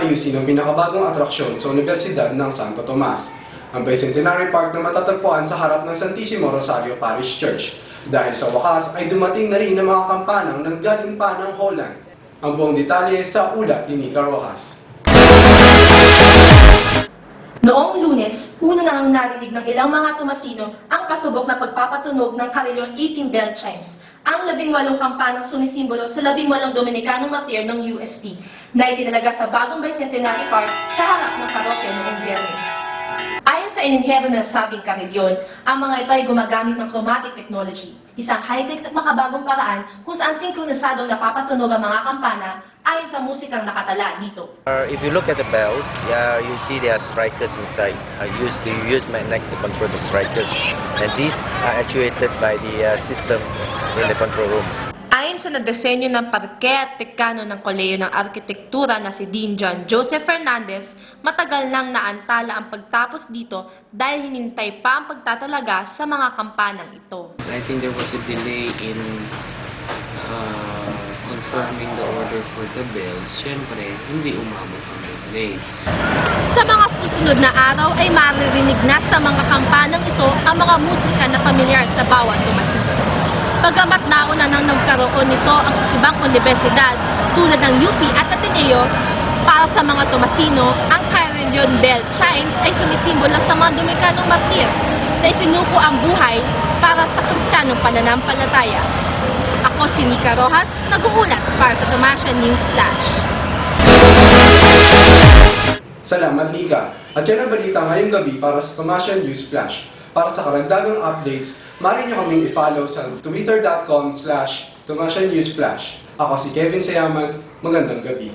ayusin ang pinakabagong atraksyon sa Universidad ng Santo Tomas, ang Bicentenary Park na matatagpuan sa harap ng Santissimo Rosario Parish Church. Dahil sa wakas ay dumating na rin ang mga kampanang nanggaling pa ng Holland. Ang buong detalye sa ulat ni Nika Rojas. Noong Lunes, una nang narinig ng ilang mga Tomasino ang pasubok na pagpapatunog ng Carillon 18 bell chimes, ang 18 kampanang sumisimbolo sa 18 Dominicanong martir ng UST na itinalaga sa bagong Bicentenary Park sa harap ng parokya noong Biyernes. Ayon sa ininhero na sabing Carillon, ang mga ito ay gumagamit ng chromatic technology, isang high-tech at makabagong paraan kung saan sinkronisadong napapatunog ang mga kampana ayon sa musikang nakatala dito. If you look at the bells, you see there are strikers inside. You use magnet to control the strikers, and these are actuated by the system in the control room. Ayon sa nagdisenyo ng parke at dekano ng Kolehiyo ng Arkitektura na si Dean John Joseph Fernandez, matagal nang naantala ang pagtapos dito dahil hinintay pa ang pagtatalaga sa mga kampanang ito. I think there was a delay in confirming the order for the bells. Siyempre, hindi umabot ang delay. Sa mga susunod na araw ay maririnig na sa mga kampanang ito ang mga musika na pamilyar sa bawat Tomasino. Bagamat nauna nang nagkaroon nito ang ibang universidad tulad ng UP at Ateneo, para sa mga Tomasino, ang Carillon Bell Chimes ay sumisimbolo sa mga Dominicanong martir na isinuko ang buhay para sa Kristiyanong pananampalataya. Ako si Nika Rojas, nag-uulat para sa Tomasian News Flash. Salamat, Nika. At yan ang balita ngayong gabi para sa Tomasian News Flash. Para sa karagdagang updates, maaari niyo kaming i-follow sa twitter.com/TomasianNewsFlash. Ako si Kevin Sayaman. Magandang gabi.